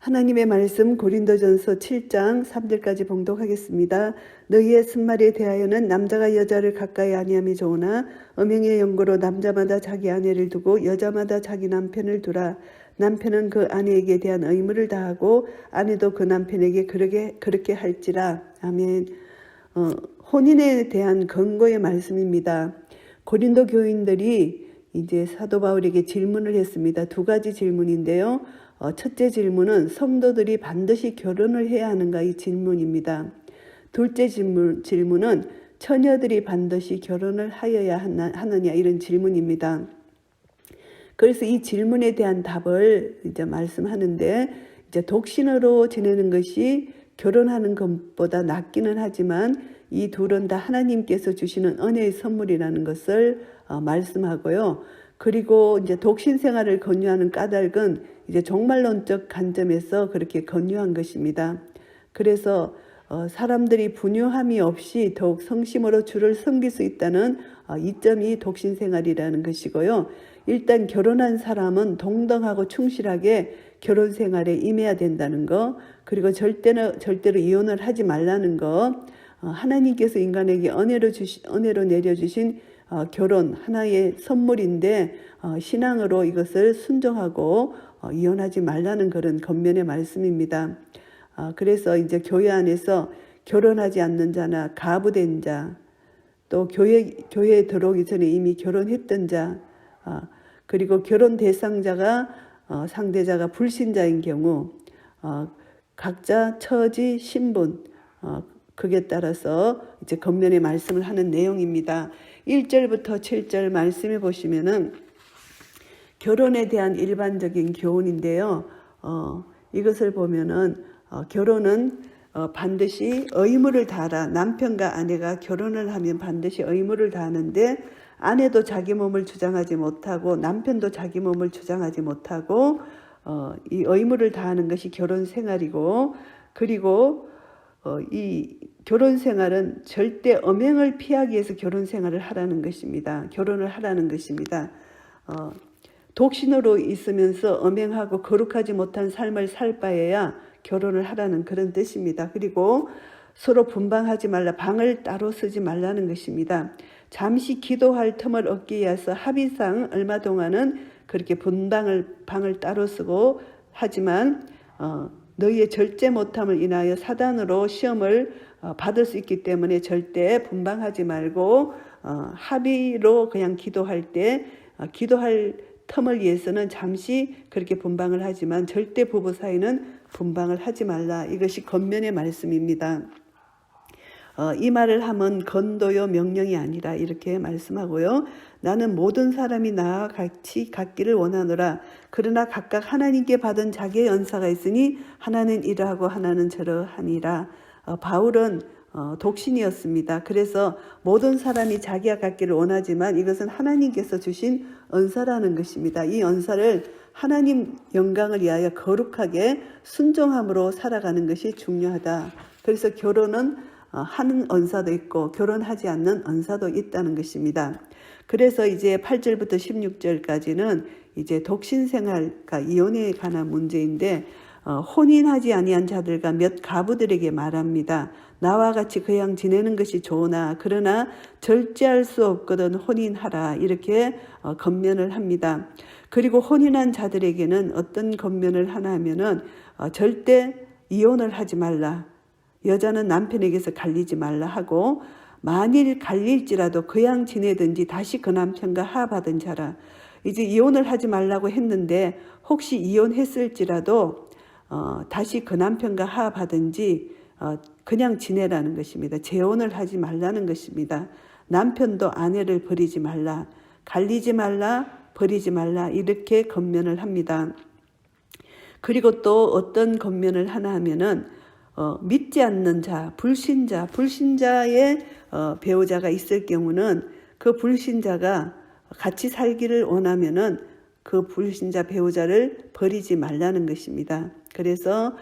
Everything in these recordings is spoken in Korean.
하나님의 말씀 고린도전서 7장 3절까지 봉독하겠습니다. 너희의 쓴말에 대하여는 남자가 여자를 가까이 아니함이 좋으나 음행의 연고로 남자마다 자기 아내를 두고 여자마다 자기 남편을 두라. 남편은 그 아내에게 대한 의무를 다하고 아내도 그 남편에게 그렇게 할지라. 아멘. 혼인에 대한 근거의 말씀입니다. 고린도 교인들이 이제 사도 바울에게 질문을 했습니다. 두 가지 질문인데요. 첫째 질문은 성도들이 반드시 결혼을 해야 하는가 이 질문입니다. 둘째 질문은 처녀들이 반드시 결혼을 하여야 하느냐 이런 질문입니다. 그래서 이 질문에 대한 답을 이제 말씀하는데, 이제 독신으로 지내는 것이 결혼하는 것보다 낫기는 하지만 이 둘은 다 하나님께서 주시는 은혜의 선물이라는 것을 말씀하고요. 그리고 이제 독신 생활을 권유하는 까닭은 이제 종말론적 관점에서 그렇게 권유한 것입니다. 그래서 사람들이 분유함이 없이 더욱 성심으로 주를 섬길 수 있다는 이점이 독신 생활이라는 것이고요. 일단 결혼한 사람은 동등하고 충실하게 결혼 생활에 임해야 된다는 거, 그리고 절대로 이혼을 하지 말라는 거, 하나님께서 인간에게 은혜로 내려주신 결혼 하나의 선물인데 신앙으로 이것을 순종하고 이혼하지 말라는 그런 겉면의 말씀입니다. 그래서 이제 교회 안에서 결혼하지 않는 자나 가부된 자, 또 교회에 들어오기 전에 이미 결혼했던 자, 그리고 결혼 대상자가 상대자가 불신자인 경우 각자 처지, 신분, 그에 따라서 이제 겉면의 말씀을 하는 내용입니다. 1절부터 7절 말씀해 보시면은 결혼에 대한 일반적인 교훈인데요. 이것을 보면은 결혼은 반드시 의무를 다하라. 남편과 아내가 결혼을 하면 반드시 의무를 다하는데, 아내도 자기 몸을 주장하지 못하고 남편도 자기 몸을 주장하지 못하고 이 의무를 다하는 것이 결혼 생활이고, 그리고 이 결혼 생활은 절대 음행을 피하기 위해서 결혼 생활을 하라는 것입니다. 결혼을 하라는 것입니다. 독신으로 있으면서 음행하고 거룩하지 못한 삶을 살 바에야 결혼을 하라는 그런 뜻입니다. 그리고 서로 분방하지 말라, 방을 따로 쓰지 말라는 것입니다. 잠시 기도할 틈을 얻기 위해서 합의상 얼마 동안은 그렇게 방을 따로 쓰고, 하지만 너희의 절제 못함을 인하여 사단으로 시험을 받을 수 있기 때문에 절대 분방하지 말고 합의로 그냥 기도할 때 기도할 틈을 위해서는 잠시 그렇게 분방을 하지만 절대 부부 사이는 분방을 하지 말라. 이것이 겉면의 말씀입니다. 이 말을 하면 건도요 명령이 아니라 이렇게 말씀하고요. 나는 모든 사람이 나와 같이 갖기를 원하노라. 그러나 각각 하나님께 받은 자기의 은사가 있으니 하나는 이러하고 하나는 저러하니라. 바울은 독신이었습니다. 그래서 모든 사람이 자기가 갖기를 원하지만 이것은 하나님께서 주신 은사라는 것입니다. 이 은사를 하나님 영광을 위하여 거룩하게 순종함으로 살아가는 것이 중요하다. 그래서 결혼은 하는 은사도 있고 결혼하지 않는 은사도 있다는 것입니다. 그래서 이제 8절부터 16절까지는 이제 독신 생활과 이혼에 관한 문제인데, 혼인하지 아니한 자들과 몇 가부들에게 말합니다. 나와 같이 그냥 지내는 것이 좋으나 그러나 절제할 수 없거든 혼인하라. 이렇게 권면을 합니다. 그리고 혼인한 자들에게는 어떤 권면을 하나 하면은 절대 이혼을 하지 말라. 여자는 남편에게서 갈리지 말라 하고, 만일 갈릴지라도 그냥 지내든지 다시 그 남편과 하합하던 자라. 이제 이혼을 하지 말라고 했는데 혹시 이혼했을지라도 다시 그 남편과 하합하든지 그냥 지내라는 것입니다. 재혼을 하지 말라는 것입니다. 남편도 아내를 버리지 말라, 갈리지 말라, 버리지 말라 이렇게 권면을 합니다. 그리고 또 어떤 권면을 하나 하면은 믿지 않는 자, 불신자의 배우자가 있을 경우는 그 불신자가 같이 살기를 원하면은 그 불신자 배우자를 버리지 말라는 것입니다. 그래서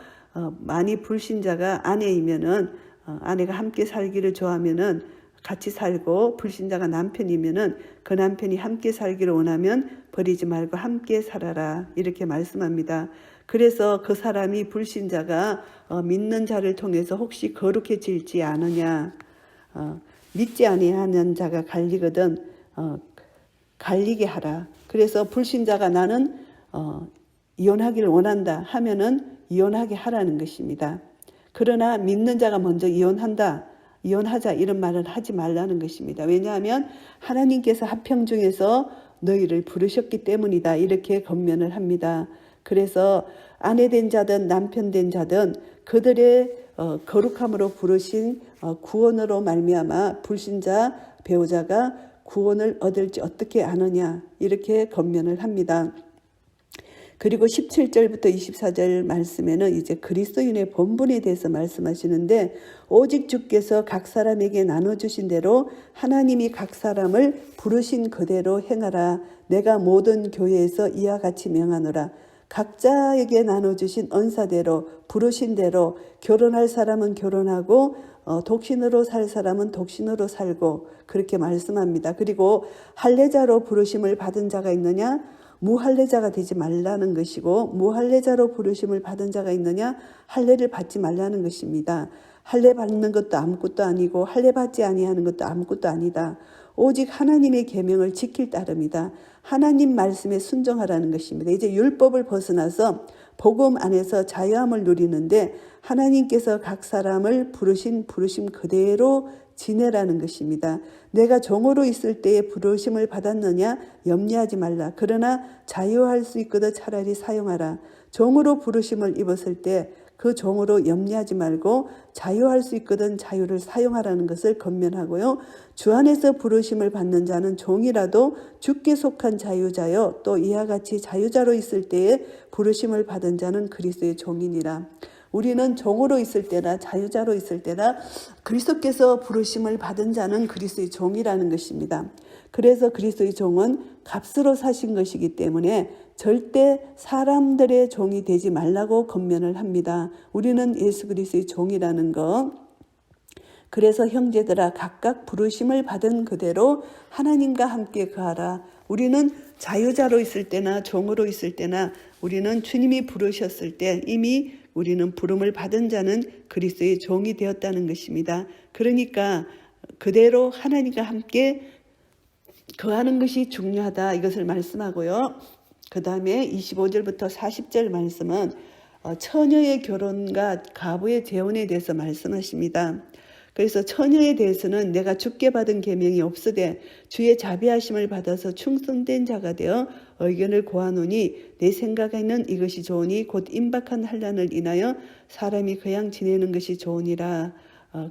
만일 불신자가 아내이면은 아내가 함께 살기를 좋아하면은 같이 살고, 불신자가 남편이면은 그 남편이 함께 살기를 원하면 버리지 말고 함께 살아라 이렇게 말씀합니다. 그래서 그 사람이 불신자가 믿는 자를 통해서 혹시 거룩해질지 않으냐. 믿지 아니하는 자가 갈리거든 갈리게 하라. 그래서 불신자가 나는 이혼하기를 원한다 하면은 이혼하게 하라는 것입니다. 그러나 믿는 자가 먼저 이혼하자 이런 말을 하지 말라는 것입니다. 왜냐하면 하나님께서 합평 중에서 너희를 부르셨기 때문이다 이렇게 권면을 합니다. 그래서 아내 된 자든 남편 된 자든 그들의 거룩함으로 부르신 구원으로 말미암아 불신자 배우자가 구원을 얻을지 어떻게 아느냐 이렇게 권면을 합니다. 그리고 17절부터 24절 말씀에는 이제 그리스도인의 본분에 대해서 말씀하시는데 오직 주께서 각 사람에게 나눠주신 대로 하나님이 각 사람을 부르신 그대로 행하라. 내가 모든 교회에서 이와 같이 명하노라. 각자에게 나눠주신 언사대로 부르신 대로 결혼할 사람은 결혼하고 독신으로 살 사람은 독신으로 살고 그렇게 말씀합니다. 그리고 할례자로 부르심을 받은 자가 있느냐? 무할례자가 되지 말라는 것이고 무할례자로 부르심을 받은 자가 있느냐? 할례를 받지 말라는 것입니다. 할례 받는 것도 아무것도 아니고 할례 받지 아니하는 것도 아무것도 아니다. 오직 하나님의 계명을 지킬 따름이다. 하나님 말씀에 순종하라는 것입니다. 이제 율법을 벗어나서 복음 안에서 자유함을 누리는데 하나님께서 각 사람을 부르심 그대로 지내라는 것입니다. 내가 종으로 있을 때에 부르심을 받았느냐 염려하지 말라. 그러나 자유할 수 있거든 차라리 사용하라. 종으로 부르심을 입었을 때 그 종으로 염려하지 말고 자유할 수 있거든 자유를 사용하라는 것을 권면하고요. 주 안에서 부르심을 받는 자는 종이라도 주께 속한 자유자요 또 이와 같이 자유자로 있을 때에 부르심을 받은 자는 그리스도의 종이니라. 우리는 종으로 있을 때나 자유자로 있을 때나 그리스도께서 부르심을 받은 자는 그리스도의 종이라는 것입니다. 그래서 그리스도의 종은 값으로 사신 것이기 때문에 절대 사람들의 종이 되지 말라고 권면을 합니다. 우리는 예수 그리스도의 종이라는 것. 그래서 형제들아 각각 부르심을 받은 그대로 하나님과 함께 거하라. 우리는 자유자로 있을 때나 종으로 있을 때나 우리는 주님이 부르셨을 때 이미 우리는 부름을 받은 자는 그리스도의 종이 되었다는 것입니다. 그러니까 그대로 하나님과 함께 거하는 것이 중요하다 이것을 말씀하고요. 그 다음에 25절부터 40절 말씀은 처녀의 결혼과 가부의 재혼에 대해서 말씀하십니다. 그래서 처녀에 대해서는 내가 주께 받은 계명이 없으되 주의 자비하심을 받아서 충성된 자가 되어 의견을 고하노니 내 생각에는 이것이 좋으니 곧 임박한 환난을 인하여 사람이 그양 지내는 것이 좋으니라.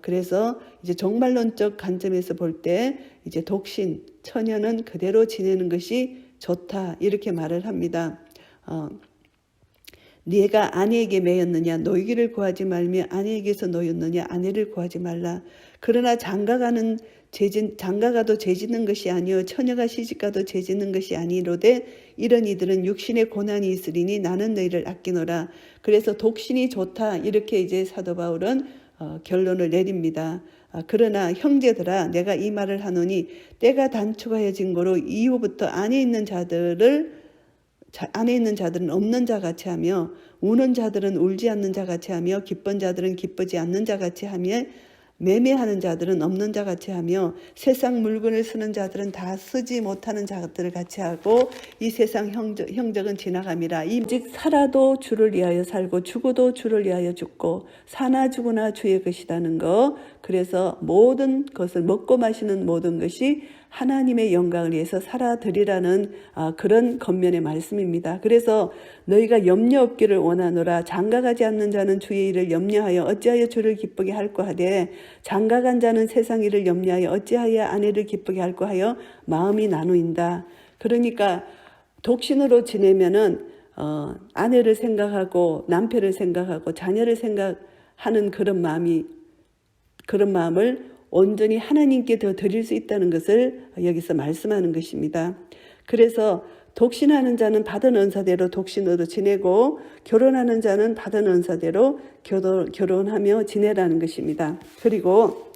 그래서 이제 종말론적 관점에서 볼 때 이제 독신 처녀는 그대로 지내는 것이 좋다 이렇게 말을 합니다. 네가 아내에게 매였느냐 노이기를 구하지 말며 아내에게서 노였느냐 아내를 구하지 말라. 그러나 장가가도 죄짓는 것이 아니요 처녀가 시집가도 죄짓는 것이 아니로되 이런 이들은 육신의 고난이 있으리니 나는 너희를 아끼노라. 그래서 독신이 좋다 이렇게 이제 사도 바울은 결론을 내립니다. 그러나 형제들아 내가 이 말을 하노니 때가 단축하여진 거로 이후부터 안에 있는 자들은 없는 자 같이 하며 우는 자들은 울지 않는 자 같이 하며 기쁜 자들은 기쁘지 않는 자 같이 하며 매매하는 자들은 없는 자 같이 하며 세상 물건을 쓰는 자들은 다 쓰지 못하는 자들을 같이 하고 이 세상 형적은 지나감이라. 오직 살아도 주를 위하여 살고 죽어도 주를 위하여 죽고 사나 죽으나 주의 것이라는 거. 그래서 모든 것을 먹고 마시는 모든 것이 하나님의 영광을 위해서 살아드리라는 그런 겉면의 말씀입니다. 그래서 너희가 염려 없기를 원하노라. 장가가지 않는 자는 주의 일을 염려하여 어찌하여 주를 기쁘게 할까 하되 장가간 자는 세상 일을 염려하여 어찌하여 아내를 기쁘게 할까 하여 마음이 나누인다. 그러니까 독신으로 지내면은 아내를 생각하고 남편을 생각하고 자녀를 생각하는 그런 마음을 온전히 하나님께 더 드릴 수 있다는 것을 여기서 말씀하는 것입니다. 그래서 독신하는 자는 받은 은사대로 독신으로 지내고 결혼하는 자는 받은 은사대로 결혼하며 지내라는 것입니다. 그리고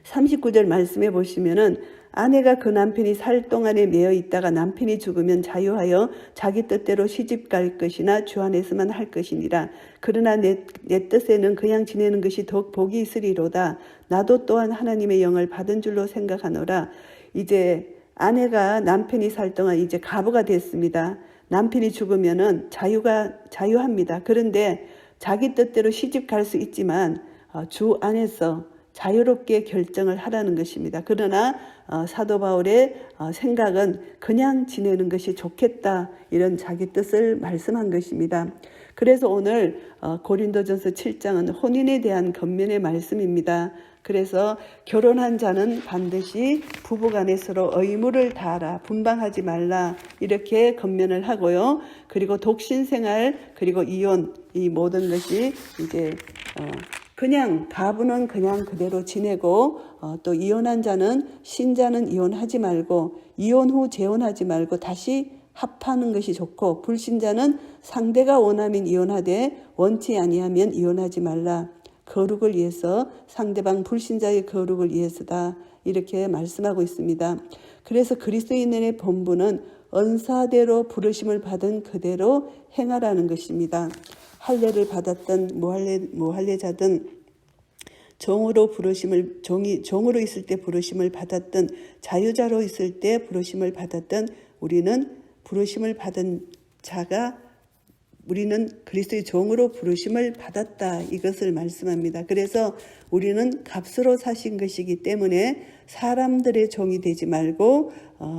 39절 말씀해 보시면은 아내가 그 남편이 살 동안에 매여 있다가 남편이 죽으면 자유하여 자기 뜻대로 시집갈 것이나 주 안에서만 할 것이니라. 그러나 내 뜻에는 그냥 지내는 것이 더욱 복이 있으리로다. 나도 또한 하나님의 영을 받은 줄로 생각하노라. 이제 아내가 남편이 살 동안 이제 가부가 됐습니다. 남편이 죽으면은 자유합니다. 그런데 자기 뜻대로 시집 갈 수 있지만 주 안에서 자유롭게 결정을 하라는 것입니다. 그러나 사도 바울의 생각은 그냥 지내는 것이 좋겠다, 이런 자기 뜻을 말씀한 것입니다. 그래서 오늘 고린도전서 7장은 혼인에 대한 권면의 말씀입니다. 그래서 결혼한 자는 반드시 부부간에 서로 의무를 다하라, 분방하지 말라, 이렇게 권면을 하고요. 그리고 독신생활, 그리고 이혼, 이 모든 것이 이제 그냥 가부는 그냥 그대로 지내고 또 이혼한 자는, 신자는 이혼하지 말고 이혼 후 재혼하지 말고 다시 합하는 것이 좋고, 불신자는 상대가 원하면 이혼하되 원치 아니하면 이혼하지 말라. 거룩을 위해서, 상대방 불신자의 거룩을 위해서다, 이렇게 말씀하고 있습니다. 그래서 그리스도인의 본분은 은사대로 부르심을 받은 그대로 행하라는 것입니다. 할례를 받았던 무할례자든 종으로 있을 때 부르심을 받았던, 자유자로 있을 때 부르심을 받았던 우리는 부르심을 받은 자가, 우리는 그리스도의 종으로 부르심을 받았다, 이것을 말씀합니다. 그래서 우리는 값으로 사신 것이기 때문에 사람들의 종이 되지 말고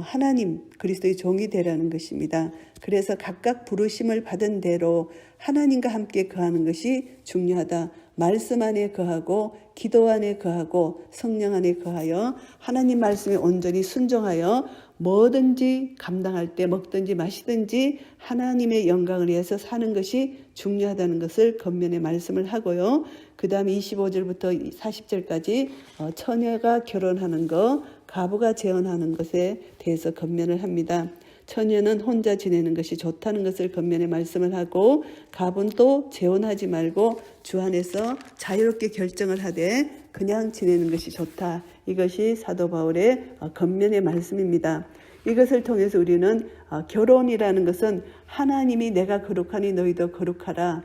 하나님 그리스도의 종이 되라는 것입니다. 그래서 각각 부르심을 받은 대로 하나님과 함께 거하는 것이 중요하다. 말씀 안에 거하고 기도 안에 거하고 성령 안에 거하여 하나님 말씀에 온전히 순종하여 뭐든지 감당할 때, 먹든지 마시든지 하나님의 영광을 위해서 사는 것이 중요하다는 것을 권면의 말씀을 하고요. 그 다음에 25절부터 40절까지 처녀가 결혼하는 것, 가부가 재혼하는 것에 대해서 권면을 합니다. 처녀는 혼자 지내는 것이 좋다는 것을 권면에 말씀을 하고, 가부는 또 재혼하지 말고 주 안에서 자유롭게 결정을 하되 그냥 지내는 것이 좋다. 이것이 사도 바울의 권면의 말씀입니다. 이것을 통해서 우리는 결혼이라는 것은 하나님이 내가 거룩하니 너희도 거룩하라.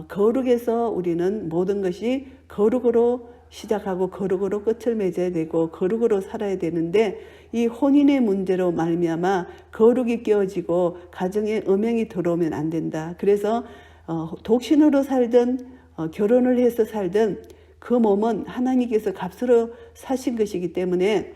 거룩에서 우리는 모든 것이 거룩으로 시작하고 거룩으로 끝을 맺어야 되고 거룩으로 살아야 되는데, 이 혼인의 문제로 말미암아 거룩이 깨어지고 가정에 음행이 들어오면 안 된다. 그래서 독신으로 살든 결혼을 해서 살든 그 몸은 하나님께서 값으로 사신 것이기 때문에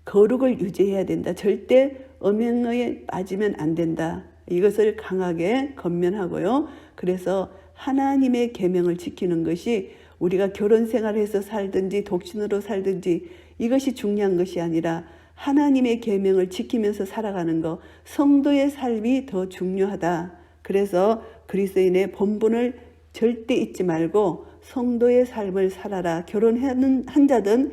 거룩을 유지해야 된다. 절대 음행에 빠지면 안 된다. 이것을 강하게 권면하고요. 그래서 하나님의 계명을 지키는 것이, 우리가 결혼 생활해서 살든지 독신으로 살든지 이것이 중요한 것이 아니라 하나님의 계명을 지키면서 살아가는 것, 성도의 삶이 더 중요하다. 그래서 그리스도인의 본분을 절대 잊지 말고 성도의 삶을 살아라. 결혼한 자든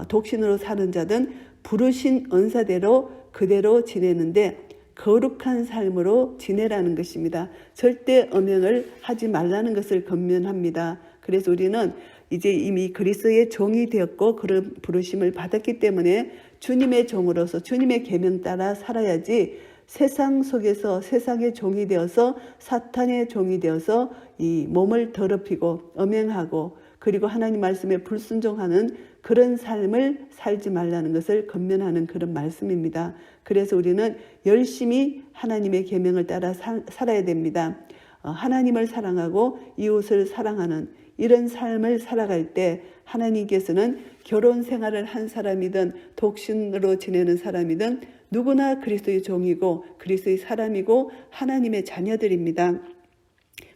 독신으로 사는 자든 부르신 은사대로 그대로 지내는데 거룩한 삶으로 지내라는 것입니다. 절대 음행을 하지 말라는 것을 권면합니다. 그래서 우리는 이제 이미 그리스도의 종이 되었고 그런 부르심을 받았기 때문에 주님의 종으로서 주님의 계명 따라 살아야지, 세상 속에서 세상의 종이 되어서 사탄의 종이 되어서 이 몸을 더럽히고 음행하고 그리고 하나님 말씀에 불순종하는 그런 삶을 살지 말라는 것을 권면하는 그런 말씀입니다. 그래서 우리는 열심히 하나님의 계명을 따라 살아야 됩니다. 하나님을 사랑하고 이웃을 사랑하는 이런 삶을 살아갈 때 하나님께서는 결혼 생활을 한 사람이든 독신으로 지내는 사람이든 누구나 그리스도의 종이고 그리스도의 사람이고 하나님의 자녀들입니다.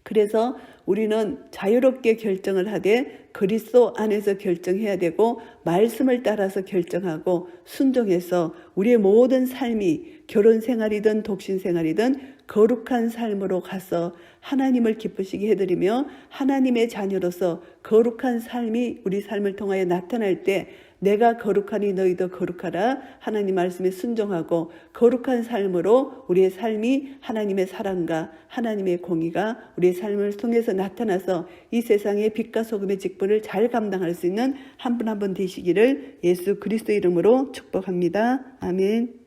그래서 우리는 자유롭게 결정을 하되 그리스도 안에서 결정해야 되고 말씀을 따라서 결정하고 순종해서 우리의 모든 삶이 결혼 생활이든 독신 생활이든 거룩한 삶으로 가서 하나님을 기쁘시게 해드리며 하나님의 자녀로서 거룩한 삶이 우리 삶을 통하여 나타날 때 내가 거룩하니 너희도 거룩하라. 하나님 말씀에 순종하고 거룩한 삶으로 우리의 삶이 하나님의 사랑과 하나님의 공의가 우리의 삶을 통해서 나타나서 이 세상의 빛과 소금의 직분을 잘 감당할 수 있는 한 분 한 분 되시기를 예수 그리스도 이름으로 축복합니다. 아멘.